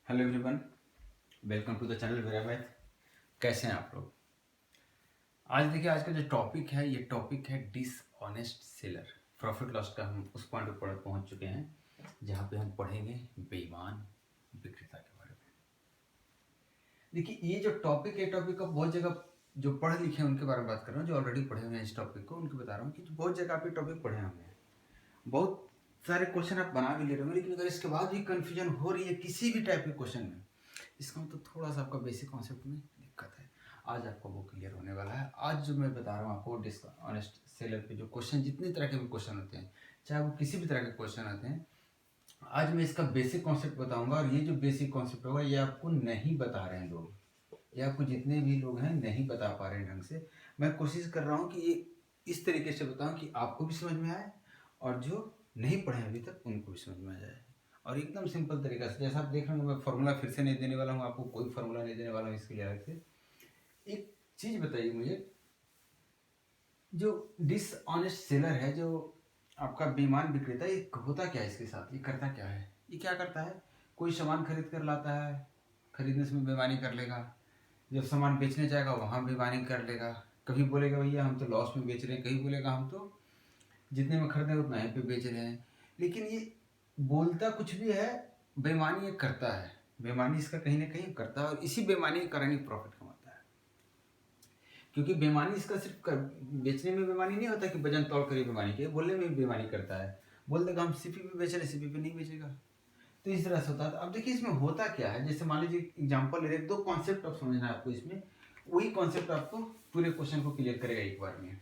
Hello everyone, welcome to the channel Vera math. कैसे हैं आप लोग? आज देखिए, आज का जो टॉपिक है ये टॉपिक है डिसऑनेस्ट सेलर। प्रॉफिट लॉस का हम उस पॉइंट पर पहुंच चुके हैं जहां पे हम पढ़ेंगे बेईमान विक्रेता के बारे में। देखिए, ये जो टॉपिक है टॉपिक का बहुत जगह जो पढ़े लिखे हैं उनके बारे में बात कर रहा हूँ, जो ऑलरेडी पढ़े हुए हैं इस टॉपिक को उनको बता रहा हूँ कि बहुत जगह आप ये टॉपिक पढ़े होंगे, बहुत सारे क्वेश्चन आप बना भी ले रहे हो, लेकिन अगर इसके बाद भी कंफ्यूजन हो रही है किसी भी टाइप के क्वेश्चन में, इसका मतलब थोड़ा सा आपका बेसिक कॉन्सेप्ट में दिक्कत है। आज आपका वो क्लियर होने वाला है। आज जो मैं बता रहा हूँ आपको डिसऑनेस्ट सेलर पे जो क्वेश्चन, जितने तरह के भी क्वेश्चन होते हैं, चाहे वो किसी भी तरह के क्वेश्चन आते हैं, आज मैं इसका बेसिक कॉन्सेप्ट बताऊंगा। और ये जो बेसिक कॉन्सेप्ट होगा ये आपको नहीं बता रहे हैं लोग, ये आपको जितने भी लोग हैं नहीं बता पा रहे हैं ढंग से। मैं कोशिश कर रहा हूँ कि ये इस तरीके से बताऊँ कि आपको भी समझ में आए और जो नहीं पढ़े अभी तक उनको भी समझ में आ जाए, और एकदम सिंपल तरीका से। जैसा आप देख रहे हो, मैं फार्मूला फिर से नहीं देने वाला हूँ आपको, कोई फार्मूला नहीं देने वाला हूँ इसके लिए अलग से। एक चीज़ बताइए मुझे, जो डिसऑनेस्ट सेलर है, जो आपका बेईमान विक्रेता, ये होता क्या है इसके साथ, ये करता क्या है? ये क्या करता है? कोई सामान खरीद कर लाता है, खरीदने से बेईमानी कर लेगा, जब सामान बेचने जाएगा वहाँ बेईमानी कर लेगा, कभी बोलेगा भैया हम तो लॉस में बेच रहे हैं, कहीं बोलेगा हम तो जितने में खरीदे उतना ही पे बेच रहे हैं। लेकिन ये बोलता कुछ भी है, बेईमानी ये करता है, बेईमानी इसका कहीं ना कहीं करता है, और इसी बेईमानी के कारण ही प्रॉफिट कमाता है। क्योंकि बेईमानी इसका सिर्फ बेचने में बेईमानी नहीं होता कि वजन तोड़ कर ही बेईमानी की, बोलने में भी बेईमानी करता है। बोल देगा हम सीपी पे बेच रहे, सीपी पे नहीं बेचेगा। तो इस तरह से होता है। अब देखिए इसमें होता क्या है, जैसे मान लीजिए एग्जाम्पल ले रहे, दो कॉन्सेप्ट आप समझना है आपको इसमें, वही कॉन्सेप्ट आपको पूरे क्वेश्चन को क्लियर करेगा एक बार में।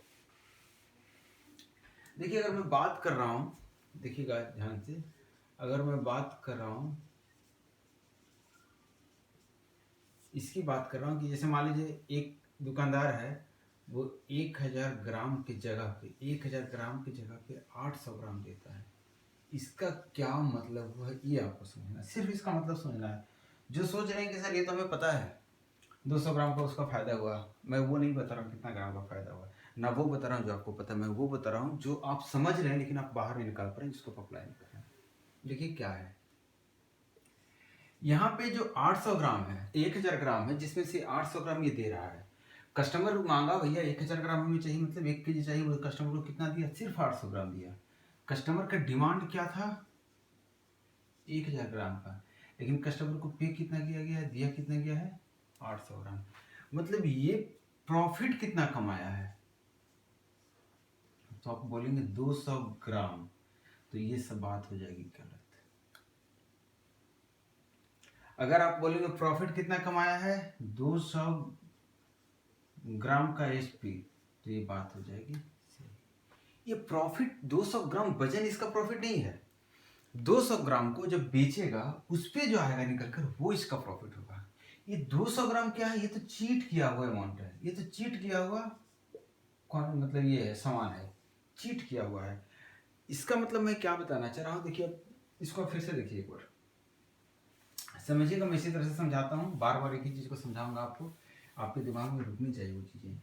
देखिए अगर मैं बात कर रहा हूँ, देखिएगा ध्यान से, अगर मैं बात कर रहा हूँ, इसकी बात कर रहा हूँ कि जैसे मान लीजिए एक दुकानदार है, वो 1000 ग्राम की जगह पे 1000 ग्राम की जगह पे 800 ग्राम देता है। इसका क्या मतलब हुआ ये आपको समझना, सिर्फ इसका मतलब समझना है। जो सोच रहे हैं कि सर ये तो हमें पता है 200 ग्राम का उसका फायदा हुआ, मैं वो नहीं बता रहा हूँ कितना ग्राम का फायदा हुआ, ना वो बता रहा हूँ जो आपको पता है, मैं वो बता रहा हूँ जो आप समझ रहे हैं लेकिन आप बाहर नहीं निकाल पा रहे हैं, जिसको अप्लाई नहीं कर रहे हैं। देखिए क्या है, यहाँ पे जो 800 ग्राम है, 1000 ग्राम है, जिसमें से 800 ग्राम ये दे रहा है। कस्टमर मांगा भैया 1000 ग्राम हमें चाहिए, मतलब 1 केजी चाहिए, वो कस्टमर को कितना दिया, सिर्फ 800 ग्राम दिया। कस्टमर का डिमांड क्या था, 1000 ग्राम का, लेकिन कस्टमर को पे कितना किया गया है, दिया कितना गया है, 800 ग्राम। मतलब ये प्रॉफिट कितना कमाया है, तो आप बोलेंगे 200 ग्राम, तो ये सब बात हो जाएगी गलत। अगर आप बोलेंगे प्रॉफिट कितना कमाया है, 200 ग्राम का एसपी, तो ये बात हो जाएगी सही। ये प्रॉफिट 200 ग्राम वजन इसका प्रॉफिट नहीं है, 200 ग्राम को जब बेचेगा उस पे जो आएगा निकल कर वो इसका प्रॉफिट होगा। ये 200 ग्राम क्या है, ये तो चीट किया हुआ अमाउंट है, ये तो चीट किया हुआ कौन, मतलब ये है सामान है, चीट किया हुआ है। इसका मतलब मैं क्या बताना चाह रहा हूँ, देखिए अब इसको फिर से देखिए एक बार समझिएगा, मैं इसी तरह से समझाता हूँ, बार बार एक ही चीज़ को समझाऊंगा आपको, आपके दिमाग में रुकनी चाहिए वो चीज़ें।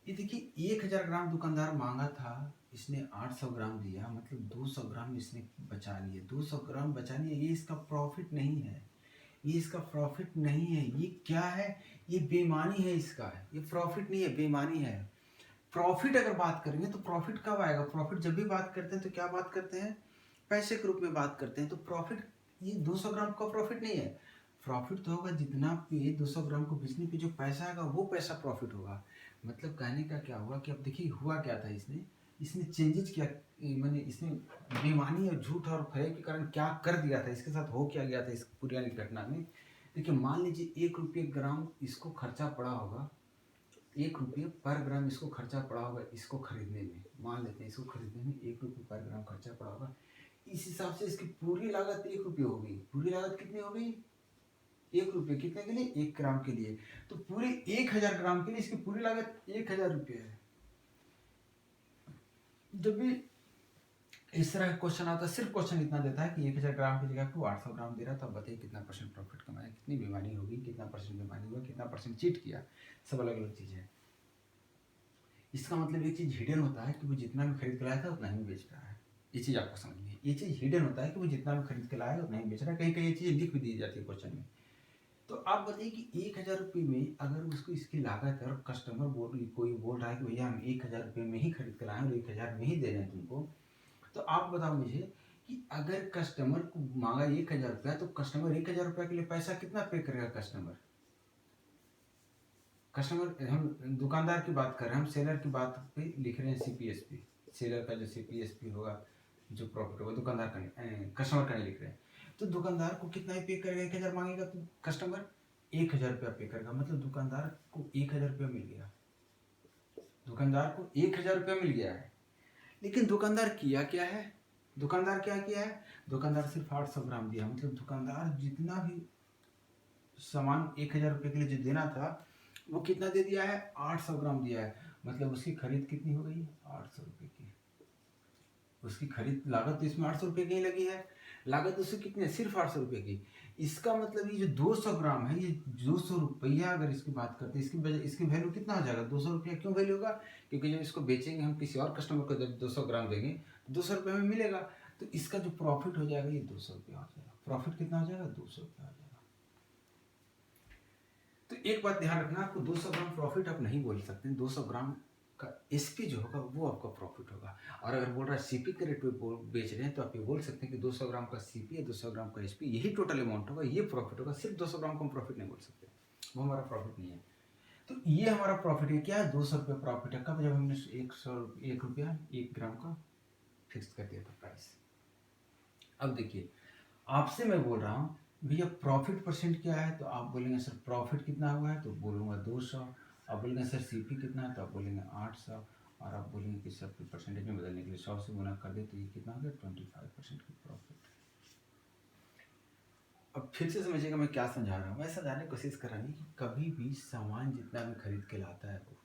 ये देखिए 1000 ग्राम दुकानदार मांगा था, इसने 800 ग्राम दिया, मतलब 200 ग्राम इसने बचा लिए, 200 ग्राम बचा लिए, ये इसका प्रॉफिट नहीं है, ये इसका प्रॉफिट नहीं है। ये क्या है, ये बेईमानी है इसका, ये प्रॉफिट नहीं है, बेईमानी है। प्रॉफिट अगर बात करेंगे तो प्रॉफिट कब आएगा, प्रॉफिट जब भी बात करते हैं तो क्या बात करते हैं, पैसे के रूप में बात करते हैं। तो प्रॉफिट ये 200 ग्राम का प्रॉफिट नहीं है, प्रॉफिट तो होगा जितना पे 200 ग्राम को बेचने पे जो पैसा आएगा वो पैसा प्रॉफिट होगा। मतलब कहने का क्या हुआ कि अब देखिए हुआ क्या था, इसने इसने चेंजेस किया, मैंने इसने बेईमानी और झूठ और फरेब के कारण क्या कर दिया था, इसके साथ हो क्या गया था इस पूरी घटना में। देखिए मान लीजिए 1 रुपये ग्राम इसको खर्चा पड़ा होगा, 1 रुपये पर ग्राम इसको खर्चा पड़ा होगा, इसको खरीदने में, मान लेते हैं इसको खरीदने में 1 रुपये पर ग्राम खर्चा पड़ा होगा। इस हिसाब से इसकी पूरी लागत 1 रुपये हो गई, पूरी लागत कितनी हो गई, 1 रुपये, कितने के लिए, 1 ग्राम के लिए। तो पूरे 1000 ग्राम के लिए इसकी पूरी लागत 1000 रुपये है। जब भी इस तरह का क्वेश्चन आता है, सिर्फ क्वेश्चन इतना देता है कि 1000 ग्राम की जगह को 800 ग्राम दे रहा था, बताइए कितना परसेंट प्रॉफिट कमाया, कितनी बेईमानी होगी, कितना परसेंट बेईमानी हुआ, कितना परसेंट चीट किया, सब अलग अलग चीज़ है। इसका मतलब एक चीज़ हिडन होता है कि वो जितना भी खरीद कर लाया था उतना ही बेच रहा है, ये चीज़ आपको समझनी है। ये चीज़ हिडन होता है कि वो जितना भी खरीद के लाएगा उतना ही बेच रहा है। कहीं कहीं ये चीज़ लिख भी दी जाती है क्वेश्चन में। तो आप बताइए कि 1000 रुपये में अगर उसको इसकी लागत है और कस्टमर कोई बोल रहा है कि भैया हम 1000 रुपये में ही खरीद कर लाए और 1000 में ही दे रहे हैं तुमको, तो आप बताओ मुझे कि अगर कस्टमर को मांगा 1000 रुपया, तो कस्टमर 1000 रुपया के लिए पैसा कितना पे करेगा? कस्टमर हम दुकानदार की बात कर रहे हैं, हम सेलर की बात पे लिख रहे हैं सीपीएसपी। सेलर का जो सीपीएसपी होगा, जो प्रॉफिट होगा, दुकानदार का नहीं, कस्टमर का नहीं लिख रहे हैं। तो दुकानदार को कितना ही पे करेगा? 1000 मांगेगा तो कस्टमर 1000 रुपया पे करेगा, मतलब दुकानदार को 1000 रुपया मिल गया। दुकानदार को 1000 रुपया मिल गया है। लेकिन दुकानदार किया क्या है? दुकानदार क्या किया है? दुकानदार सिर्फ 800 ग्राम दिया। मतलब दुकानदार जितना भी सामान 1000 रुपये के लिए जो देना था, वो कितना दे दिया है? 800 ग्राम दिया है। मतलब उसकी खरीद कितनी हो गई? 800 रुपये की। उसकी खरीद लागत तो इसमें 800 रुपये की ही लगी है। लागत उससे कितनी है? सिर्फ 800 रुपये की। इसका मतलब ये जो 200 ग्राम है, ये 200 रुपया अगर इसकी बात करते हैं, इसकी वैल्यू कितना हो जाएगा? 200 रुपया। क्यों वैल्यू होगा? क्योंकि जब इसको बेचेंगे हम किसी और कस्टमर को, जब 200 ग्राम देंगे तो 200 रुपये में मिलेगा। तो इसका जो प्रॉफिट हो जाएगा ये 200 रुपया हो जाएगा। प्रॉफिट कितना हो जाएगा? 200 रुपया हो जाएगा। तो एक बात ध्यान रखना, आपको 200 ग्राम प्रॉफिट आप नहीं बोल सकते। 200 ग्राम का एसपी जो होगा वो आपका प्रॉफिट होगा। और अगर बोल रहा है सीपी के रेट पे बेच रहे हैं, तो आप ये बोल सकते हैं कि 200 ग्राम का सीपी या 200 ग्राम का एसपी, यही टोटल अमाउंट होगा, ये प्रॉफिट होगा। सिर्फ 200 ग्राम का हम प्रॉफिट नहीं बोल सकते, वो हमारा प्रॉफिट नहीं है। तो ये हमारा प्रॉफिट है। क्या है? 200 रुपये प्रॉफिट है। कब? जब हमने 1 रुपया 1 ग्राम का फिक्स कर दिया था प्राइस। अब देखिए, आपसे मैं बोल रहा हूँ भैया प्रॉफिट परसेंट क्या है, तो आप बोलेंगे सर प्रॉफिट कितना हुआ है, तो बोलूँगा 200। आप बोलेंगे सर सीपी कितना है, तो आप बोलेंगे 800। और आप बोलेंगे कि सर परसेंटेज में बदलने के लिए 100 से गुना कर दे, तो ये कितना हो गया? 25% की प्रॉफिट। अब फिर से समझिएगा मैं क्या समझा रहा हूँ। मैं समझाने की कोशिश कर रहा हूँ कि कभी भी सामान जितना भी खरीद के लाता है वो,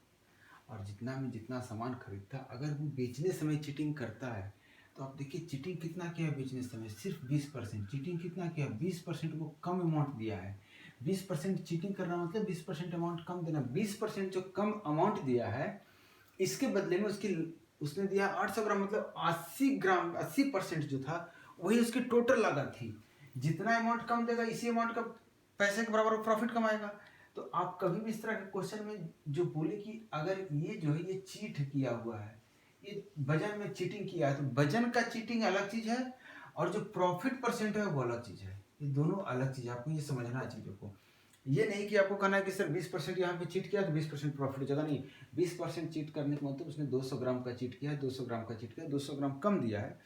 और जितना सामान खरीदता है, अगर वो बेचने समय चीटिंग करता है, तो आप देखिए चीटिंग कितना किया है बेचने समय? सिर्फ 20%। चीटिंग कितना किया? 20% वो कम अमाउंट दिया है। 20% चीटिंग करना मतलब 20% अमाउंट कम देना। 20% जो कम अमाउंट दिया है, इसके बदले में उसने दिया 800 ग्राम, मतलब 80 ग्राम, 80% जो था वही उसकी टोटल लागत थी। जितना अमाउंट कम देगा, इसी अमाउंट का पैसे के बराबर प्रॉफिट कमाएगा। तो आप कभी भी इस तरह के क्वेश्चन में जो बोले कि अगर ये जो है ये चीट किया हुआ है, ये वजन में चीटिंग किया है, तो वजन का चीटिंग अलग चीज है, और जो प्रॉफिट परसेंट है वो अलग चीज है। ये दोनों अलग चीज है, आपको ये समझना है चीजों को। ये नहीं कि आपको कहना है कि सर 20% यहाँ पे चीट किया तो 20% प्रॉफिट हो जाएगा। नहीं, 20% चीट करने का मतलब उसने 200 ग्राम का चीट किया है, 200 ग्राम का चीट किया, 200 ग्राम कम दिया है,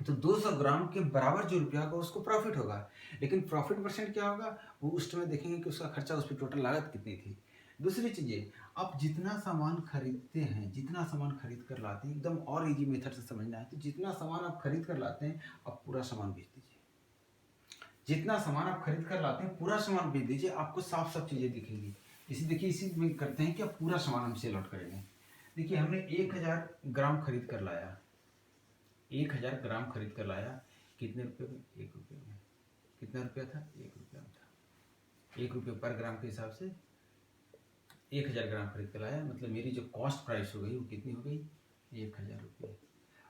तो 200 ग्राम के बराबर जो रुपया होगा उसको प्रॉफिट होगा। लेकिन प्रॉफिट परसेंट क्या होगा, वो उस समय देखेंगे कि उसका खर्चा, उस पर टोटल लागत कितनी थी। दूसरी चीज़ ये, आप जितना सामान खरीदते हैं, जितना सामान खरीद कर लाते हैं, एकदम और इजी मेथड से समझना है, तो जितना सामान आप खरीद कर लाते हैं, आप पूरा सामान बेच दीजिए। जितना सामान आप खरीद कर लाते हैं पूरा सामान बेच दीजिए, आपको साफ साफ चीज़ें दिखेंगी। इसी देखिए, इसी में करते हैं कि आप पूरा सामान हम सेल आउट करेंगे। देखिए, हमने 1000 ग्राम खरीद कर लाया, 1000 ग्राम खरीद कर लाया, कितने रुपये में? 1 रुपये में। कितना रुपया था? 1 रुपया में था। 1 रुपये पर ग्राम के हिसाब से 1000 ग्राम खरीद कर लाया, मतलब मेरी जो कॉस्ट प्राइस हो गई वो कितनी हो गई? 1000 रुपये।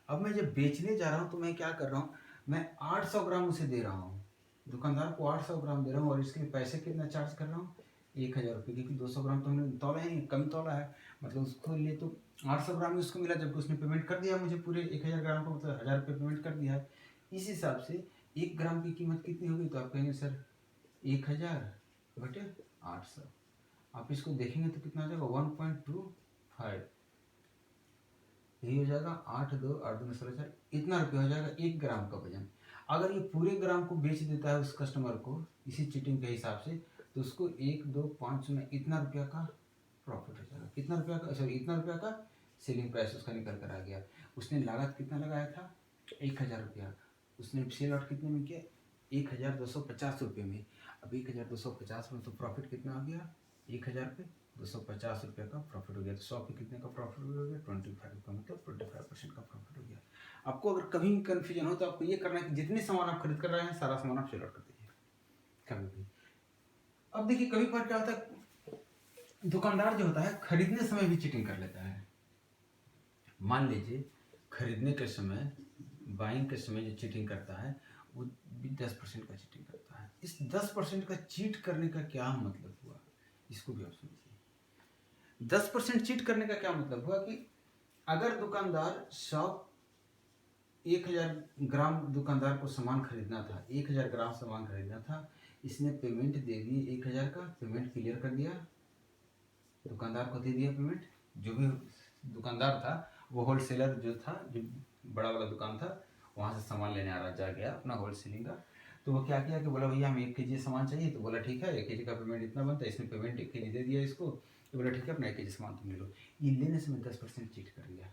अब मैं जब बेचने जा रहा हूँ तो मैं क्या कर रहा हूँ, मैं 800 ग्राम उसे दे रहा हूँ, दुकानदार को 800 ग्राम दे रहा हूँ, और इसके लिए पैसे कितना चार्ज कर रहा हूँ? 1000 रुपये। क्योंकि 200 ग्राम तो हमने तोला ही नहीं, कम तोला है, मतलब उसको लिए तो 800 ग्राम ही उसको मिला, जबकि उसने पेमेंट कर दिया मुझे पूरे 1000 ग्राम को, मतलब 1000 रुपये पेमेंट कर दिया है। इस हिसाब से 1 ग्राम की कीमत कितनी होगी? तो आप कहेंगे सर 1000 बटे 800। आप इसको देखेंगे तो कितना आ जाएगा? 1.25। यही हो जाएगा 8 2 8 2 16, इतना रुपये हो जाएगा 1 ग्राम का वजन। अगर ये पूरे ग्राम को बेच देता है उस कस्टमर को इसी चीटिंग के हिसाब से, तो उसको 1 2 5 में इतना रुपया का प्रॉफिट हो जाएगा। कितना रुपया का? सॉरी, इतना रुपया का सेलिंग प्राइस उसका निकल कर आ गया। उसने लागत कितना लगाया था? 1000 रुपया। उसने सेल आउट कितने में किया? 1250 रुपये में। अब 1250 में तो प्रॉफिट कितना आ गया? 1000 पे 250 रुपये का प्रॉफिट हो गया। तो 100 पे कितने का प्रॉफिट हो गया? 25 का, मतलब 25% का प्रॉफिट हो गया। आपको अगर कभी कंफ्यूजन हो तो आपको ये करना है कि जितने सामान आप खरीद कर रहे हैं सारा सामान आप सेल आउट कर दीजिए कभी भी। अब देखिए, कभी पर क्या होता है, दुकानदार जो होता है खरीदने समय भी चीटिंग कर लेता है। मान लीजिए खरीदने के समय बाइंग के समय जो चीटिंग करता है वो भी 10% का चीटिंग करता है। इस 10% का चीट करने का क्या मतलब हुआ, इसको भी आप समझिए। 10% चीट करने का क्या मतलब हुआ कि अगर दुकानदार 1000 ग्राम दुकानदार को सामान खरीदना था, 1000 ग्राम सामान खरीदना था, इसने पेमेंट दे दी 1000 का, पेमेंट क्लियर कर दिया, दुकानदार को दे दिया पेमेंट। जो भी दुकानदार था वो होलसेलर जो था, जो बड़ा वाला दुकान था, वहाँ से सामान लेने आ रहा जा गया अपना होलसेलिंग का। तो वो क्या किया कि बोला भैया हमें 1 kg सामान चाहिए, तो बोला ठीक है 1 kg का पेमेंट इतना बनता है, इसने पेमेंट 1 kg दे दिया इसको, तो बोला ठीक है अपना 1 kg सामान तुम ले लो। ये लेने से मैं 10% चीट कर दिया,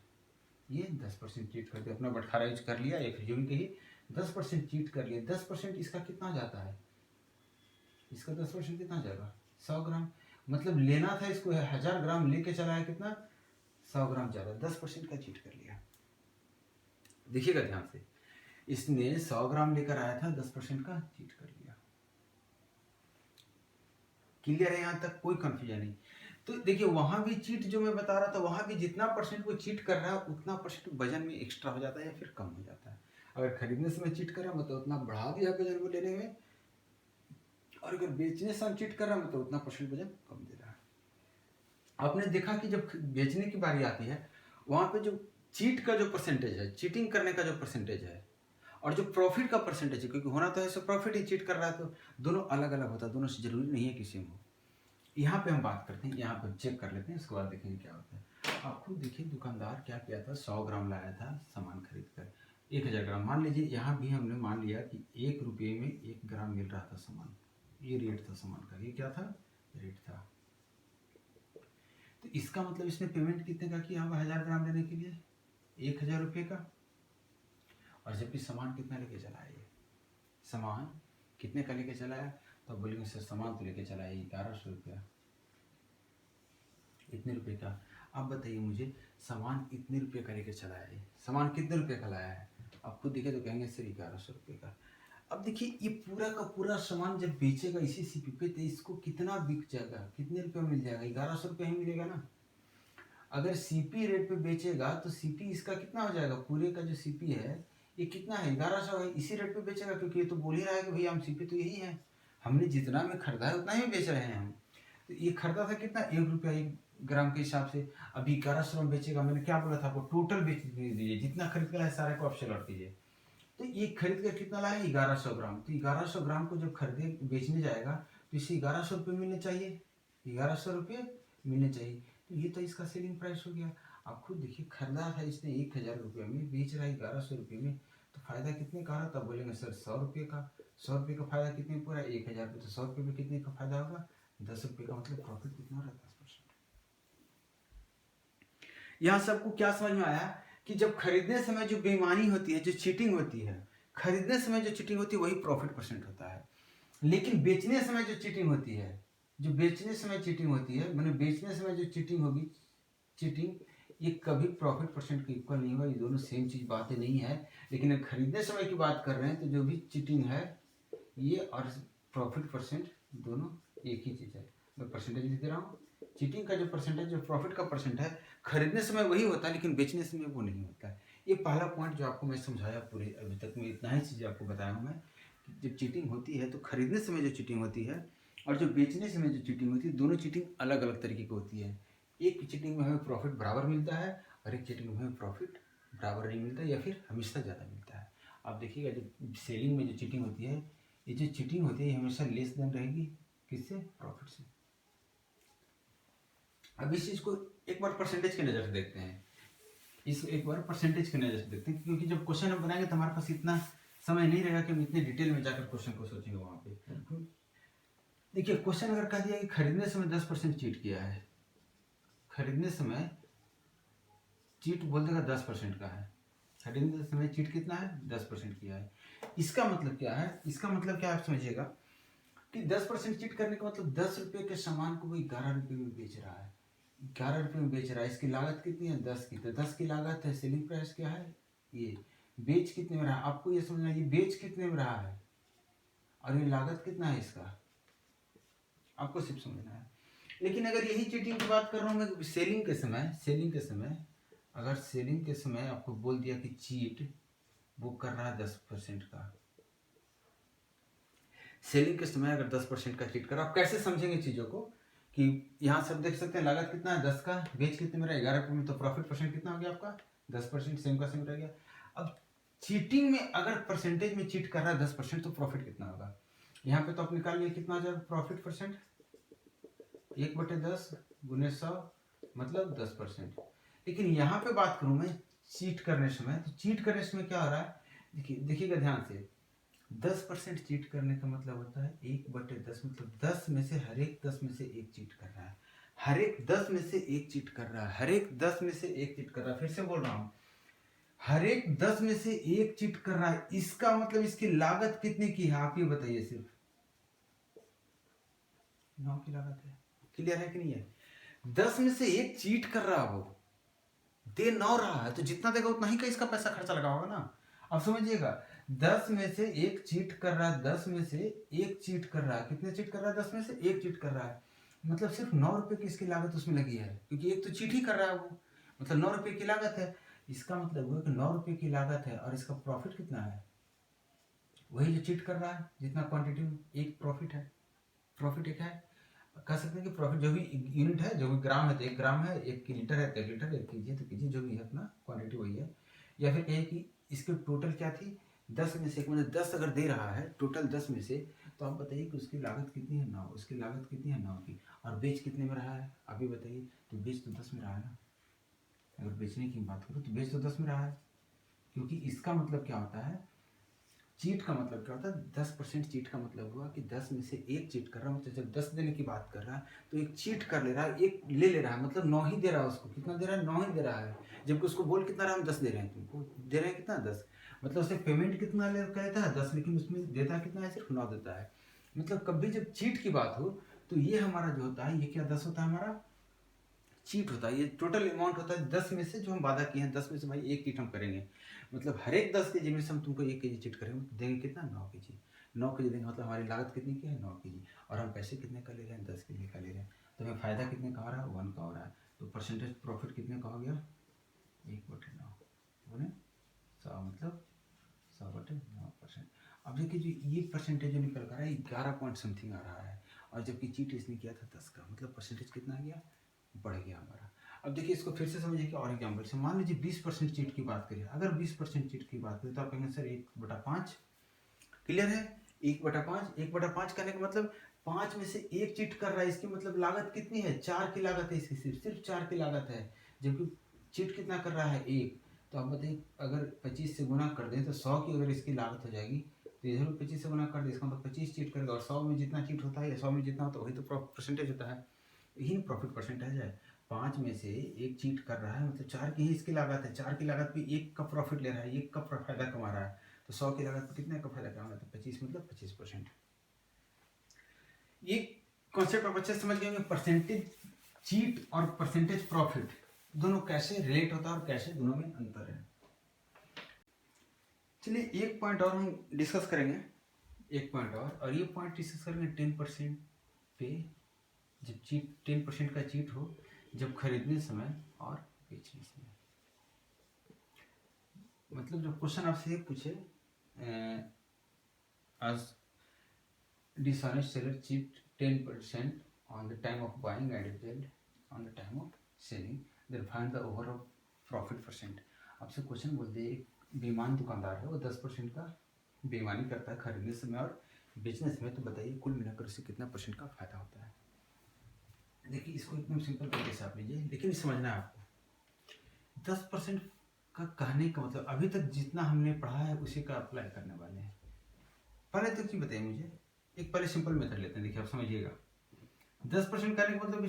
ये 10% चीट करके अपना बटखारा यूज कर लिया, या फिर जो भी कहिए 10% चीट कर लिया। 10% इसका कितना जाता है, इसका 10% कितना जाएगा, 100 ग्राम। मतलब लेना था इसको 1000 ग्राम, लेके चला है कितना, 100 ग्राम ज़्यादा, 10% का चीट कर लिया। देखिएगा ध्यान से, इसने 100 ग्राम लेकर आया था, 10% का चीट कर लिया। क्लियर है यहाँ तक, कोई कंफ्यूजन नहीं। तो देखिए वहां भी चीट जो मैं बता रहा था, वहां भी जितना परसेंट वो चीट कर रहा है उतना परसेंट वजन में एक्स्ट्रा हो जाता है या फिर कम हो जाता है। अगर खरीदने समय चीट कर रहा है मतलब उतना बढ़ा दिया वजन को लेने में, और अगर बेचने समय चीट कर रहा है मतलब उतना परसेंट वजन कम दे रहा है। आपने देखा कि जब बेचने की बारी आती है वहां पे जो चीट का जो परसेंटेज है, चीटिंग करने का जो परसेंटेज है, और जो प्रॉफिट का परसेंटेज है, क्योंकि होना तो है प्रॉफिट ही, चीट कर रहा है तो दोनों अलग अलग होता है, दोनों से जरूरी नहीं है किसी में हो। यहाँ पे हम बात करते हैं, यहाँ पे चेक कर लेते हैं, उसके बाद देखेंगे क्या होता है। आप खुद देखिए दुकानदार क्या किया था, 100 ग्राम लाया था सामान खरीद कर, 1000 ग्राम मान लीजिए, यहाँ भी हमने मान लिया कि 1 रुपये में 1 ग्राम मिल रहा था सामान, ये रेट था सामान का, ये क्या था, रेट था। तो इसका मतलब इसने पेमेंट कितने का किया होगा 1000 ग्राम लेने के लिए, 1000 रुपये का। और जबकि सामान कितना लेके चला है, ये सामान कितने का लेके चला है, तो बोलेंगे सर सामान तो लेके चला है 1100 रुपया, इतने रुपए का। आप बताइए मुझे, सामान इतने रुपये का लेके चला है, सामान कितने रुपए का लाया है, आप खुद देखे तो कहेंगे सर 1100 रुपये का। अब देखिए ये पूरा का पूरा सामान जब बेचेगा इसी सीपी पे तो इसको कितना बिक जाएगा, कितने रुपये मिल जाएगा, 1100 रुपये ही मिलेगा ना। अगर सीपी रेट पे बेचेगा तो सीपी इसका कितना हो जाएगा, पूरे का जो सीपी है ये कितना है, 1100 है, इसी रेट पे बेचेगा, क्योंकि ये तो बोल ही रहा है कि भैया हम सीपी तो यही है, हमने जितना में खरीदा है उतना ही बेच रहे हैं हम। तो ये खरीदा था कितना, 1 रुपया 1 ग्राम के हिसाब से, अभी 1100 में बेचेगा। मैंने क्या बोला था आपको, टोटल बेच दीजिए, जितना खरीद कर लाए सारे को आप सेल कीजिए। तो ये खरीद कर कितना लाया, 1100 ग्राम। तो 1100 ग्राम को जब खरीदे बेचने जाएगा तो इसे 1100 रुपये मिलने चाहिए, 1100 रुपये मिलने चाहिए। तो ये तो इसका सेलिंग प्राइस हो गया। आप खुद देखिए, खरीदा था इसने 1000 रुपये में, बेच रहा है 1100 रुपये में, तो फायदा कितने का रहा, तब बोलेंगे सर 100 रुपये का। 100 रुपये का फायदा कितने पूरा, 1000 रुपये, तो 100 रुपये में कितने का फायदा होगा, 10 रुपये का। मतलब प्रॉफिट कितना हो रहा है, 10%। यहाँ सबको क्या समझ में आया कि जब खरीदने समय जो बेईमानी होती है, जो चीटिंग होती है, खरीदने समय जो चीटिंग होती है वही प्रॉफिट परसेंट होता है। लेकिन बेचने समय जो चीटिंग होती है, जो बेचने समय चीटिंग होती है, मैंने बेचने समय जो चीटिंग होगी, चीटिंग ये कभी प्रॉफिट परसेंट के इक्वल नहीं होगा। ये दोनों सेम चीज बातें नहीं है। लेकिन खरीदने समय की बात कर रहे हैं तो जो भी चीटिंग है ये और प्रॉफिट परसेंट दोनों एक ही चीज है। मैं परसेंटेज लिख दे रहा हूँ, चीटिंग का जो परसेंटेज, जो प्रॉफिट का परसेंट है, खरीदने समय वही होता है लेकिन बेचने समय वो नहीं होता है। ये पहला पॉइंट जो आपको मैं समझाया, पूरे अभी तक में इतना ही चीज़ आपको बताया हूँ मैं। जब चीटिंग होती है तो खरीदने समय जो चीटिंग होती है और जो बेचने समय जो चीटिंग होती है, दोनों चीटिंग अलग अलग तरीके की होती है। एक चीटिंग में हमें प्रॉफिट बराबर मिलता है और एक चीटिंग में हमें प्रॉफिट बराबर नहीं मिलता या फिर हमेशा ज़्यादा मिलता है। आप देखिएगा जो सेलिंग में जो चीटिंग होती है, ये जो चीटिंग होती है हमेशा लेस देन रहेगी, किससे, प्रॉफिट से। अब इस चीज़ को एक बार परसेंटेज की नज़र से देखते हैं, इस एक बार परसेंटेज की नज़र से देखते हैं, क्योंकि जब क्वेश्चन हम बनाएंगे तो हमारे पास इतना समय नहीं रहेगा कि हम इतने डिटेल में जाकर क्वेश्चन को सोचेंगे वहाँ पे। देखिए क्वेश्चन अगर कह दिया कि खरीदने समय 10% चीट किया है, खरीदने समय चीट बोल देगा 10% का है, खरीदने समय चीट कितना है, 10% किया है। इसका मतलब क्या है, इसका मतलब क्या आप समझिएगा कि 10% चीट करने का मतलब 10 रुपये के सामान को वो 11 रुपये में बेच रहा है, 11 रुपये में बेच रहा है। इसकी लागत कितनी है, 10 की, तो 10 की लागत है, सेलिंग प्राइस क्या है, ये बेच कितने में रहा है, आपको ये समझना है, ये बेच कितने में रहा है और ये लागत कितना है इसका, आपको सिर्फ समझना है। लेकिन अगर यही चीटिंग की बात कर रहा हूँ मैं सेलिंग के समय, अगर सेलिंग के समय आपको बोल दिया कि चीट वो कर रहा है 10% का। सेलिंग के समय अगर 10% का चीट कर रहा है, आप कैसे समझेंगे चीज़ों को कि यहाँ सब देख सकते हैं लागत कितना है 10 का, बेच कितने में रहा 11 में, तो प्रॉफिट परसेंट कितना हो गया आपका 10%, सेम का सेम रह गया। अब चीटिंग में अगर परसेंटेज में चीट कर रहा है 10% तो प्रॉफिट कितना होगा, यहाँ पे तो आप निकाल लिए कितना आ जाएगा प्रॉफिट परसेंट, 1/10 गुने 100 मतलब 10%। लेकिन यहाँ पे बात करूँ मैं चीट करने समय, तो चीट करने समय क्या हो रहा है, देखिएगा ध्यान से, 10% चीट करने का मतलब होता है 1/10, मतलब 10 में से हर एक 10 में से एक चीट कर रहा है, हर एक 10 में से एक चीट कर रहा है, हर एक 10 में से एक चीट कर रहा है। फिर से बोल रहा हूँ, हर एक 10 में से एक चीट कर रहा है, इसका मतलब इसकी लागत कितने की है आप ये बताइए, सिर्फ 9 की लागत है। क्लियर है कि नहीं है? 10 में से एक चीट कर रहा है, वो दे 9 रहा है, तो जितना देगा उतना ही का इसका पैसा खर्चा लगा होगा ना। अब समझिएगा, 10 में से एक चीट कर रहा है, 10 में से एक चीट कर रहा है, कितने चीट कर रहा है 10 में से एक चीट कर रहा है, मतलब सिर्फ 9 रुपए की इसकी लागत उसमें लगी है, क्योंकि एक तो चीट ही कर रहा है वो, मतलब 9 रुपए की लागत है। इसका मतलब हुआ कि 9 रुपए की लागत है और इसका प्रॉफिट कितना है, वही जो चीट कर रहा है जितना क्वांटिटी में एक प्रॉफिट है, प्रॉफिट एक है। कह सकते हैं कि प्रॉफिट जो भी यूनिट है, जो भी ग्राम है तो 1 ग्राम है, 1 की लीटर है तो 1 लीटर, 1 केजी है तो केजी, जो भी है अपना क्वांटिटी वही है। या फिर कहें कि इसकी टोटल क्या थी, 10 में से, मतलब 10 अगर दे रहा है टोटल 10 में से, तो आप बताइए कि उसकी लागत कितनी है 9, उसकी लागत कितनी है 9 की, और बेच कितने में रहा है अभी बताइए, तो बेच तो 10 में रहा है ना, अगर बेचने की बात करो तो बेच तो 10 में रहा है, क्योंकि इसका मतलब क्या होता है, चीट का मतलब क्या होता है, 10% चीट का मतलब हुआ कि 10 में से एक चीट कर रहा है, मतलब जब 10 देने की बात कर रहा है तो एक चीट कर ले रहा है, एक ले ले रहा है, मतलब 9 ही दे रहा है उसको, कितना दे रहा है 9 ही दे रहा है, जबकि उसको बोल कितना रहा है, हम 10 दे रहे हैं, तुमको दे रहे हैं कितना 10, मतलब उसे पेमेंट कितना ले कहता है 10, लेकिन उसमें देता कितना है, सिर्फ 9 देता है। मतलब कभी जब चीट की बात हो तो ये हमारा जो होता है, ये क्या 10 होता है हमारा चीट होता है, ये टोटल अमाउंट होता है 10 में से, जो हम वादा किए हैं 10 में से भाई एक चीट हम करेंगे, मतलब हर एक 10 केजी में से हम तुमको 1 केजी चीट करेंगे, तो देंगे कितना 9 केजी, 9 केजी देंगे, मतलब हमारी लागत कितनी की है 9 केजी, और हम पैसे कितने का ले रहे हैं 10 केजी का ले रहे हैं, तो हमें फायदा कितने का हो रहा है 1 का हो रहा है, तो परसेंटेज प्रॉफिट कितने का हो गया 1/9 बोले 100, मतलब 100/9%। अब देखिए जो ये परसेंटेज जो निकल कर रहा है 11 पॉइंट समथिंग आ रहा है, और जबकि चीट इसने किया था 10 का, मतलब परसेंटेज कितना आ गया, बढ़ गया हमारा। अब देखिए इसको फिर से समझिए कि और एग्जाम्पल से, मान लीजिए 20% चीट की बात करें, अगर 20% चीट की बात करें तो आप कहेंगे सर 1/5, क्लियर है, 1/5, 1/5 करने का मतलब 5 में से एक चीट कर रहा है, इसकी मतलब लागत कितनी है 4 की लागत है, इसकी सिर्फ 4 की लागत है, जबकि चीट कितना कर रहा है 1, तो आप बताइए अगर 25 से गुना कर दें तो 100 की अगर इसकी लागत हो जाएगी, तो इधर 25 से गुना कर दे, इसका मतलब 25 चीट करेगा, और 100 में जितना चीट होता है या 100 में जितना होता है वही तो परसेंटेज होता है, यही प्रॉफिट परसेंटेज है। 5 में से एक चीट कर रहा है, मतलब 4 की ही इसकी लागत है, 4 की लागत पे 1 का प्रॉफिट ले रहा है, 1 का फायदा कमा रहा है, तो 100 की लागत पे कितने का फायदा कमा रहा है, तो 25, मतलब 25%। ये कॉन्सेप्ट आप अच्छे से समझ गए, परसेंटेज चीट और परसेंटेज प्रॉफिट दोनों कैसे रिलेट होता है और कैसे दोनों में अंतर है। चलिए एक पॉइंट और हम डिस्कस करेंगे, एक पॉइंट और ये पॉइंट डिस्कस करेंगे 10% पे, जब चीट 10% का चीट हो, जब खरीदने समय और बेचने समय, मतलब जब क्वेश्चन आपसे एक पूछे, आज dishonest seller cheat 10% on the time of buying and paid on the time of selling, then find the overall profit percent। आपसे क्वेश्चन बोलते हैं, एक बेईमान दुकानदार है, वो 10% का बेईमानी करता है खरीदने समय और बेचने समय, तो बताइए कुल मिलाकर उसे कितना परसेंट का फायदा होता है। देखिए इसको एकदम सिंपल तरीके से आप लीजिए, लेकिन समझना है आपको, 10% का कहने का मतलब अभी तक जितना हमने पढ़ा है उसी का अप्लाई करने वाले हैं। पहले तो चीज बताइए मुझे, एक पहले सिंपल मेथड लेते हैं, देखिए आप समझिएगा, 10% करने का मतलब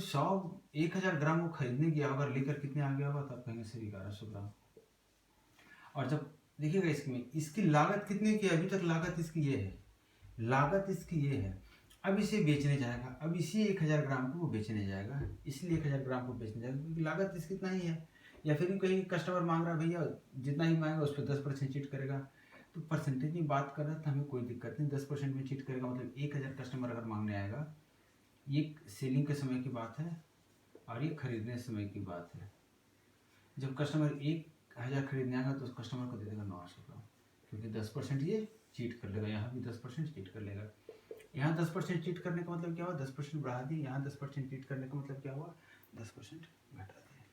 1,000 ग्राम वो खरीदने गया होगा, लेकर कितने आ गया होगा, तो आप कहेंगे सर 1100 ग्राम, और जब देखिएगा इसमें इसकी लागत कितने की है, अभी तक लागत इसकी ये है, लागत इसकी ये है, अब इसे बेचने जाएगा, अब इसी 1,000 ग्राम को वो बेचने जाएगा, इसलिए 1,000 ग्राम को बेचने जाएगा, क्योंकि लागत इसकी इतना ही है। या फिर कहीं कस्टमर मांग रहा है भैया जितना ही मांगेगा उस पर 10% चीट करेगा, तो परसेंटेज में बात कर रहा था हमें कोई दिक्कत नहीं, 10% में चीट करेगा, मतलब 1,000 कस्टमर अगर मांगने आएगा, ये सेलिंग के समय की बात है और ये खरीदने समय की बात है। जब कस्टमर 1,000 खरीदने आएगा तो उस कस्टमर को दे देगा 900 ग्राम, क्योंकि 10% ये चीट कर लेगा, यहाँ भी 10% चीट कर लेगा। यहाँ 10% चीट करने का मतलब क्या हुआ, 10% बढ़ा दिए, यहाँ 10% चीट करने का मतलब क्या हुआ, 10% घटा दिए।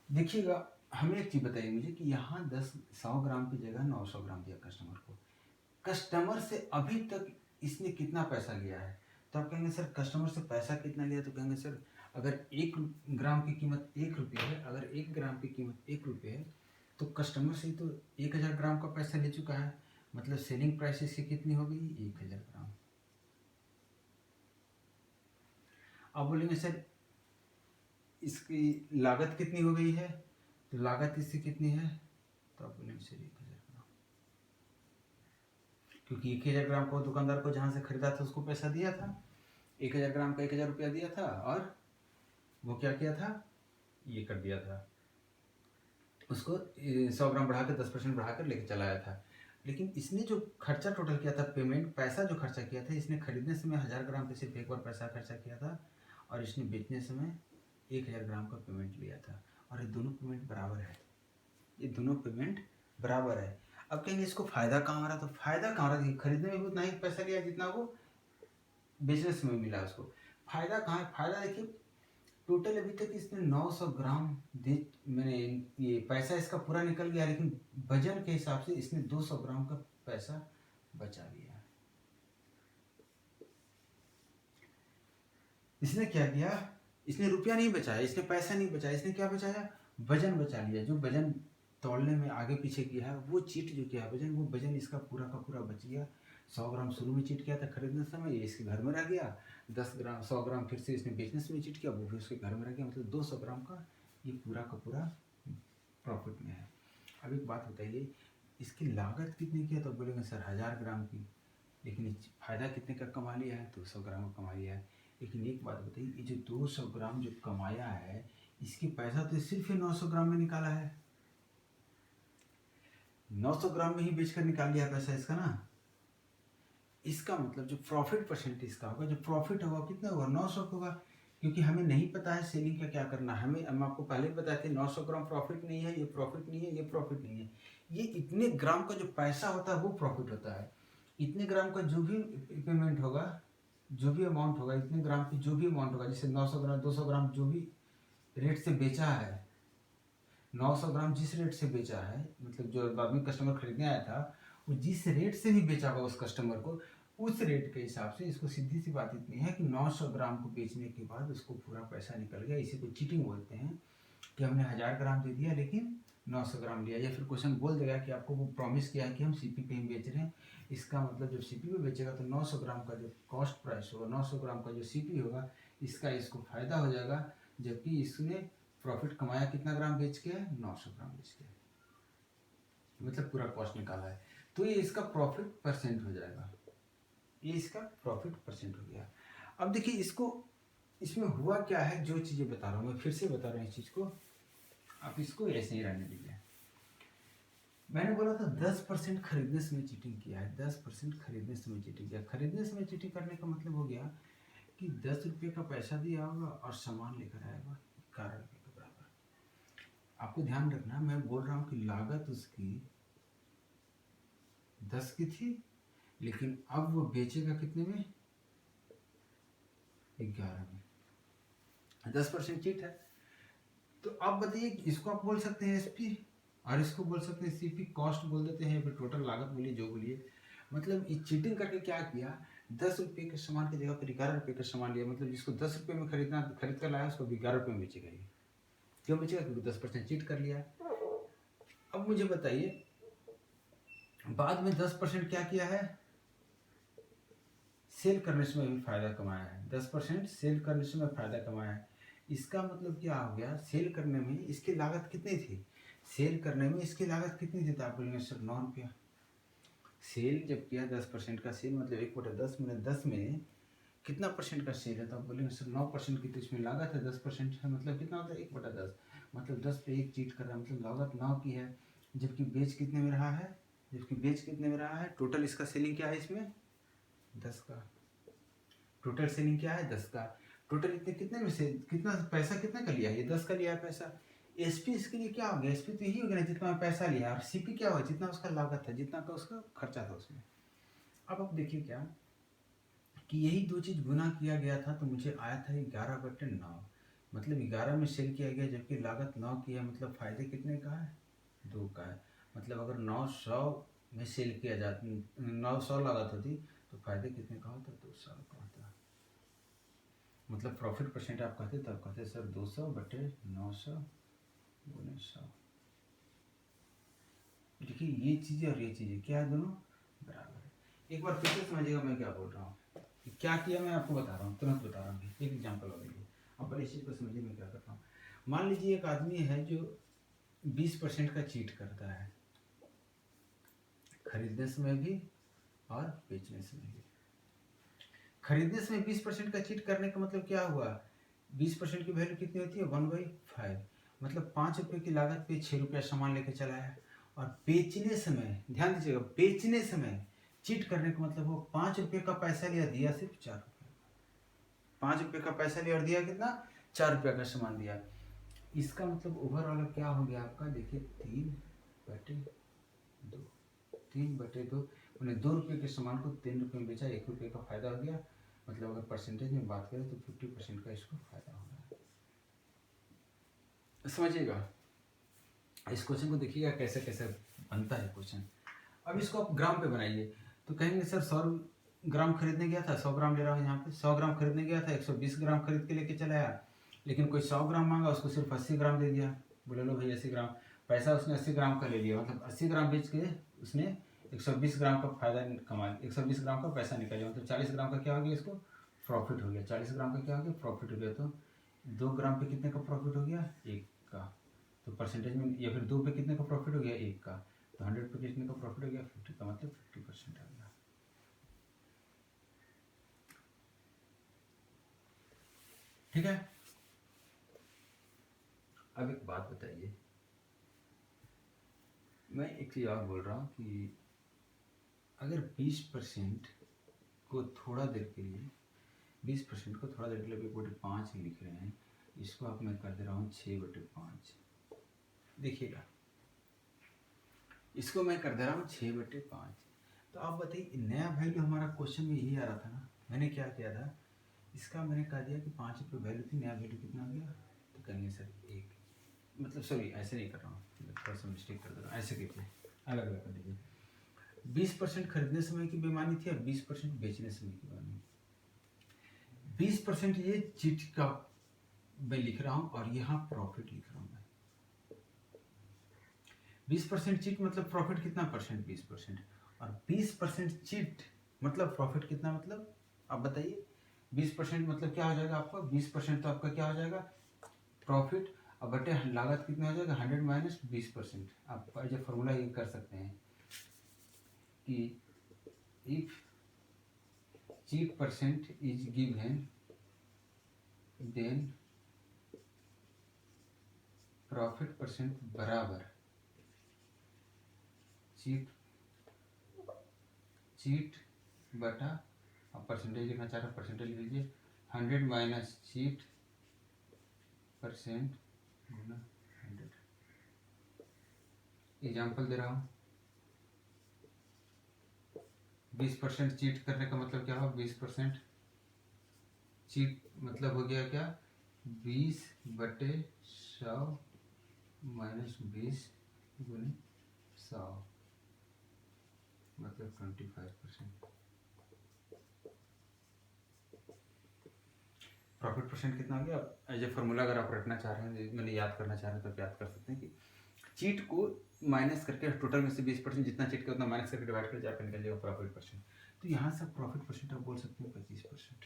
देखिएगा, हमें एक चीज़ बताइए मुझे कि यहाँ 100 ग्राम की जगह 900 ग्राम दिया कस्टमर को, कस्टमर से अभी तक इसने कितना पैसा लिया है? तो आप कहेंगे सर कस्टमर से पैसा कितना लिया, तो कहेंगे सर अगर 1 ग्राम की कीमत 1 रुपये है, अगर 1 ग्राम की कीमत 1 रुपये है, तो कस्टमर से तो 1000 ग्राम का पैसा ले चुका है, मतलब सेलिंग प्राइस इसकी कितनी हो गई, 1000 ग्राम। अब बोलेंगे सर इसकी लागत कितनी हो गई है, तो लागत इससे कितनी है, तो आप बोलेंगे सर 1000 ग्राम, क्योंकि 1000 ग्राम को दुकानदार को जहाँ से खरीदा था उसको पैसा दिया था, 1000 ग्राम का 1000 रुपया दिया था, और वो क्या किया था, ये कर दिया था, उसको 100 ग्राम बढ़ा कर 10% बढ़ा कर लेके चलाया था। लेकिन इसने जो खर्चा टोटल किया था, पेमेंट पैसा जो खर्चा किया था, इसने खरीदने समय 1000 ग्राम पे सिर्फ एक बार पैसा खर्चा किया था, और इसने बेचने समय 1000 ग्राम का पेमेंट लिया था, और ये दोनों पेमेंट बराबर है, ये दोनों पेमेंट बराबर है। अब कहेंगे इसको फायदा कहाँ आ रहा, तो फायदा कहाँ रहा, खरीदने में भी उतना ही पैसा लिया जितना वो बेचने समय मिला उसको। फायदा कहाँ है, फायदा देखिए टोटल अभी तक इसने 900 ग्राम दे, मैंने ये पैसा इसका पूरा निकल गया, लेकिन वजन के हिसाब से इसने 200 ग्राम का पैसा बचा लिया। इसने क्या किया, इसने रुपया नहीं बचाया, इसने पैसा नहीं बचाया, इसने क्या बचाया, वजन बचा लिया। जो वजन तोड़ने में आगे पीछे किया है, वो चीट जो किया वजन, वो वजन इसका पूरा का पूरा बच गया। 100 ग्राम शुरू में चीट किया था खरीदने समय, ये इसके घर में रह गया। 10 ग्राम 100 ग्राम फिर से इसने बेचने समय चीट किया, वो भी उसके घर में रह गया, मतलब 200 ग्राम का ये पूरा का पूरा प्रॉफिट में है। अब एक बात बताइए, इसकी लागत कितनी की है, तो बोलेंगे सर 1000 ग्राम की, लेकिन फायदा कितने का कमा लिया है, 200 ग्राम का कमा लिया है। लेकिन एक बात बताइए, ये जो 200 ग्राम जो कमाया है, इसकी पैसा तो सिर्फ 900 ग्राम में निकाला है, 900 ग्राम में ही बेचकर निकाल लिया पैसा इसका ना। इसका मतलब जो प्रॉफिट परसेंट इसका होगा, जो प्रॉफिट होगा कितना होगा, 900 होगा, क्योंकि हमें नहीं पता है सेलिंग का क्या करना है। हम आपको पहले ही बताते हैं 900 ग्राम प्रॉफिट नहीं है, ये प्रॉफिट नहीं है, ये प्रॉफिट नहीं है, ये इतने ग्राम का जो पैसा होता है वो प्रॉफिट होता है। इतने ग्राम का जो भी पेमेंट होगा, जो भी अमाउंट होगा, इतने ग्राम की जो भी अमाउंट होगा, जैसे 900 ग्राम 200 ग्राम जो भी रेट से बेचा है, 900 ग्राम जिस रेट से बेचा है, मतलब जो बाद में कस्टमर खरीदने आया था, वो जिस रेट से भी बेचा होगा उस कस्टमर को, उस रेट के हिसाब से इसको सीधी सी बात इतनी है कि 900 ग्राम को बेचने के बाद उसको पूरा पैसा निकल गया। इसी को चीटिंग बोलते हैं, कि हमने 1000 ग्राम दे दिया लेकिन 900 ग्राम लिया। या फिर क्वेश्चन बोल देगा कि आपको वो प्रॉमिस किया है कि हम सीपी पे ही बेच रहे हैं, इसका मतलब जब सीपी पे बेचेगा तो 900 ग्राम का जो कॉस्ट प्राइस होगा, 900 ग्राम का जो सीपी होगा, इसका इसको फायदा हो जाएगा, जबकि इसने प्रॉफिट कमाया कितना ग्राम बेच के, 900 ग्राम बेच के, मतलब पूरा कॉस्ट निकाला है। तो ये इसका प्रॉफिट परसेंट हो जाएगा, ये इसका प्रॉफिट परसेंट हो गया। अब देखिए इसको, इसमें हुआ क्या है, जो चीज़ें बता रहा हूँ मैं फिर से बता रहा हूँ इस चीज़ को, आप इसको ऐसे ही रहने दीजिए। मैंने बोला था 10% खरीदने समय चीटिंग किया है, 10% खरीदने समय चीटिंग किया। खरीदने समय चीटिंग करने का मतलब हो गया कि 10 रुपये का पैसा दिया होगा और सामान लेकर आएगा 11 रुपये के बराबर। आपको ध्यान रखना, मैं बोल रहा हूँ कि लागत उसकी 10 की थी, लेकिन अब वो बेचेगा कितने में, 11 में। 10% चीट है। तो आप बताइए, इसको आप बोल सकते हैं एसपी, और इसको बोल सकते हैं सीपी, कॉस्ट बोल देते हैं, फिर टोटल लागत बोलिए, जो बोलिए। मतलब ये चीटिंग करके क्या किया, 10 रुपये के सामान की जगह पर 11 रुपये का सामान लिया। मतलब जिसको 10 रुपये में खरीद कर लाया, उसको 11 रुपये में बेचेगा। ये क्यों बेचेगा, क्योंकि 10% चीट कर लिया। अब मुझे बताइए, बाद में 10% क्या किया है, सेल करने से भी फायदा कमाया है। 10% सेल करने से फायदा कमाया है। इसका मतलब क्या हो गया, सेल करने में इसकी लागत कितनी थी, सेल करने में इसकी लागत कितनी थी, तो आप बोलेंगे सर 9 रुपया। सेल जब किया 10% का सेल, मतलब 1/10 में 10 में कितना परसेंट का सेल है, तो आप बोलेंगे सर 9% की तो इसमें लागत है, 10% है, मतलब कितना होता है 1/10, मतलब 10 पे 1 चीट कर रहा है, मतलब लागत 9 की है, जबकि बेच कितने में रहा है, टोटल इसका सेलिंग क्या है इसमें, 10 का। टोटल सेलिंग क्या है, 10 का। टोटल इतने कितने में से कितना पैसा कितने का लिया है, ये 10 का लिया है पैसा। एसपी इसके लिए क्या हो गया, एसपी तो यही हो गया ना जितना पैसा लिया, और सीपी क्या हुआ जितना उसका लागत था, जितना का उसका खर्चा था उसमें। अब आप देखिए क्या कि यही दो चीज़ गुना किया गया था तो मुझे आया था 11/9, मतलब 11 में सेल किया गया जबकि लागत 9 की है, मतलब फायदे कितने का है, 2 का है। मतलब अगर 900 में सेल किया जाता, 900 लागत होती तो फायदे कितने का होता, 200 का होता। मतलब प्रॉफिट परसेंट आप कहते तब कहते सर 200/900 गुने 100। देखिए ये चीज़ें और ये चीज़ें क्या है, दोनों बराबर है। एक बार फिर से समझिएगा मैं क्या बोल रहा हूँ, क्या किया मैं आपको बता रहा हूँ, तुरंत बता रहा हूँ। एक एग्जाम्पल और लीजिए, अब पहले इस चीज़ को समझिए मैं क्या कर रहा हूँ। मान लीजिए एक आदमी है जो 20% का चीट करता है, खरीदने समय भी और बेचने समय भी। खरीदने समय 20% का चीट करने का मतलब क्या हुआ, 20% की वैल्यू कितनी होती है, 1/5, मतलब 5 रुपये की लागत पे 6 रुपया सामान लेके चला है। और बेचने समय ध्यान दीजिएगा, बेचने समय चीट करने का मतलब वो 5 रुपये का पैसा लिया, दिया सिर्फ 4 रुपये। 5 रुपये का पैसा लिया और दिया कितना, 4 रुपये का सामान दिया। इसका मतलब ओवरऑल क्या हो गया आपका, देखिए 3/2, 3/2, उन्हें 2 रुपये के सामान को 3 रुपये में बेचा, 1 रुपये का फायदा हो गया। मतलब अगर परसेंटेज में बात करें तो 50% का इसको फायदा हो रहा है। समझिएगा इस क्वेश्चन को, देखिएगा कैसे कैसे बनता है क्वेश्चन। अब इसको आप ग्राम पे बनाइए तो कहेंगे सर 100 ग्राम खरीदने गया था, 100 ग्राम ले रहा हूँ यहाँ पे, 100 ग्राम खरीदने गया था, 120 ग्राम खरीद के लेके चला आया, लेकिन कोई 100 ग्राम मांगा, उसको सिर्फ 80 ग्राम दे दिया। बोले लो भाई 80 ग्राम, पैसा उसने 80 ग्राम का ले लिया, मतलब 80 ग्राम बेच के उसने 120 ग्राम का फायदा कमा, 120 ग्राम का पैसा निकल गया, मतलब 40 ग्राम का क्या हो गया, इसको प्रॉफिट हो गया। 40 ग्राम का क्या हो गया, प्रॉफिट हो गया। तो 2 ग्राम पे कितने का प्रॉफिट हो गया, 1 का। तो परसेंटेज में, या फिर 2 पे कितने का प्रॉफिट हो गया, 1 का। तो 100 पे कितने का प्रॉफिट हो गया, 50 का, मतलब 50% आ गया। ठीक है। अब एक बात बताइए, मैं एक चीज़ और बोल रहा हूँ कि अगर 20% को थोड़ा देर के लिए, 20% को थोड़ा देर के लिए 1/5 ही लिख रहे हैं, इसको आप मैं कर दे रहा हूँ 6/5। देखिएगा इसको मैं कर दे रहा हूँ 6/5। तो आप बताइए नया वैल्यू हमारा क्वेश्चन में यही आ रहा था ना, मैंने क्या किया था, इसका मैंने कह दिया कि 5 रुपये वैल्यू थी, नया वैल्यू कितना हो गया, तो कहेंगे सर 1, मतलब सॉरी ऐसे नहीं कर रहा हूँ, थोड़ा सा मिस्टेक कर दे रहा हूँ, ऐसे कीजिए, अलग अलग कर दीजिए। 20% खरीदने समय की बेईमानी थी और 20% बेचने समय की बेईमानी। 20% ये चीट का मैं लिख रहा हूँ और यहाँ प्रॉफिट लिख रहा हूँ मैं। 20% चीट मतलब प्रॉफिट कितना परसेंट, 20%, और 20% चीट मतलब प्रॉफिट कितना, मतलब आप बताइए 20% मतलब क्या हो जाएगा आपका, 20% तो आपका क्या हो जाएगा, प्रॉफिट, और बटे लागत कितना हो जाएगा, 100 माइनस 20%। आप जो फॉर्मूला ये कर सकते हैं कि if cheat percent is given then profit percent बराबर चीट बटा, अब परसेंटेज लिखना चाह रहा हूँ, परसेंटेज लिख लीजिए, 100 माइनस चीट परसेंट गुना 100। एग्जाम्पल दे रहा हूँ, 20% चीट करने का मतलब क्या होगा, 20% चीट मतलब हो गया क्या, 20/100 माइनस 20 गुने 100, मतलब 25%। प्रॉफिट परसेंट कितना हो गया, एज ए फॉर्मूला अगर आप रखना चाह रहे हैं, मैंने याद करना चाह रहे हैं तो आप याद कर सकते हैं कि चीट को माइनस करके टोटल में से 20% जितना चीट का उतना माइनस करके डिवाइड करके आपका निकल जाएगा प्रॉफिट परसेंट। तो यहाँ से प्रॉफिट परसेंट आप बोल सकते हैं 25%।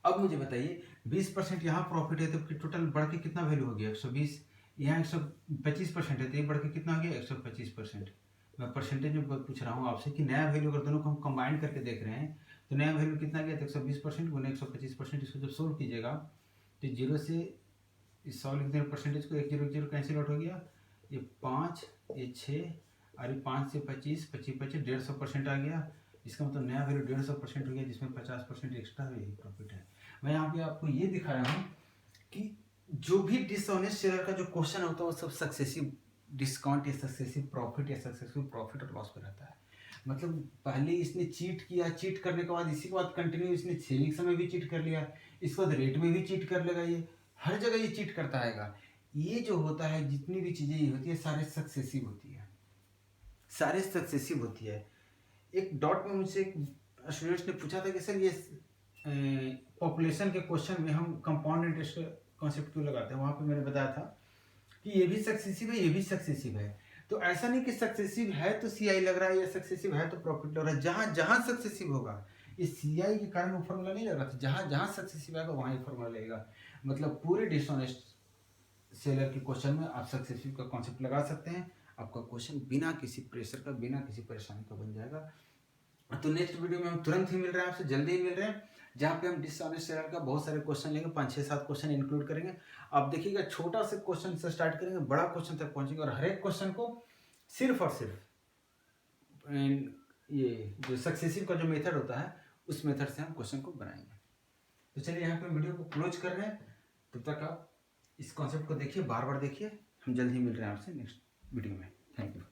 अब मुझे बताइए 20% यहाँ प्रॉफिट है तो टोटल बढ़ के कितना वैल्यू हो गया, 120, यहाँ 125% है तो ये बढ़ के कितना हो गया, 125%। मैं परसेंटेज में पूछ रहा हूँ आपसे कि नया वैल्यू अगर दोनों को हम कंबाइन करके देख रहे हैं तो नया वैल्यू कितना गया, तो 120% गुने 125%। इसको जब सोल्व कीजिएगा तो 0 से इस 100 लिख दें, परसेंटेज को 1 0 0 कैंसिल आउट हो गया, ये 5, ये 6, और ये 5 से 25, 25 25 150% आ गया। इसका मतलब नया वैल्यू 150% हो गया, जिसमें 50% एक्स्ट्रा है, यही प्रॉफिट है। मैं यहाँ पे आपको ये दिखा रहा हूँ कि जो भी डिसऑनेस्ट सेलर का जो क्वेश्चन होता है वो सब सक्सेसिव डिस्काउंट या सक्सेसिव प्रॉफिट या सक्सेसिव प्रॉफिट और लॉस पे रहता है। मतलब पहले इसने चीट किया, चीट करने के बाद इसी के बाद कंटिन्यू इसने सेलिंग समय भी चीट कर लिया, इसके बाद रेट में भी चीट कर लेगा, ये हर जगह ये चीट करता आएगा। ये जो होता है, जितनी भी चीज़ें ये होती है सारे सक्सेसिव होती है, सारे सक्सेसिव होती है। एक डॉट में मुझसे एक स्टूडेंट्स ने पूछा था कि सर ये पॉपुलेशन के क्वेश्चन में हम कंपाउंड इंटरेस्ट कॉन्सेप्ट क्यों लगाते हैं, वहाँ पे मैंने बताया था कि ये भी सक्सेसिव है, ये भी सक्सेसिव है। तो ऐसा नहीं कि सक्सेसिव है तो सीआई लग रहा है या सक्सेसिव है तो प्रॉफिट लग रहा है। जहाँ जहाँ सक्सेसिव होगा, इस सीआई के कारण वो फॉर्मूला नहीं लग रहा था, जहाँ जहाँ सक्सेसिव आएगा वहाँ ही फॉर्मूला लगेगा। मतलब पूरे डिसऑनेस्ट सेलर के क्वेश्चन में आप सक्सेसिव का कॉन्सेप्ट लगा सकते हैं, आपका क्वेश्चन बिना किसी प्रेशर का, बिना किसी परेशानी का बन जाएगा। तो नेक्स्ट वीडियो में हम तुरंत ही मिल रहे हैं, आपसे जल्दी ही मिल रहे हैं, जहाँ पे हम डिसऑनेस्ट सेलर का बहुत सारे क्वेश्चन लेंगे, 5-6-7 क्वेश्चन इंक्लूड करेंगे। आप देखिएगा, छोटा से क्वेश्चन से स्टार्ट करेंगे, बड़ा क्वेश्चन तक पहुंचेंगे, और हर एक क्वेश्चन को सिर्फ और सिर्फ ये जो सक्सेसिव का जो मेथड होता है उस मेथड से हम क्वेश्चन को बनाएंगे। तो चलिए यहाँ पे वीडियो को क्लोज कर रहे हैं, तब तक आप इस कॉन्सेप्ट को देखिए, बार बार देखिए। हम जल्द ही मिल रहे हैं आपसे नेक्स्ट वीडियो में। Thank you.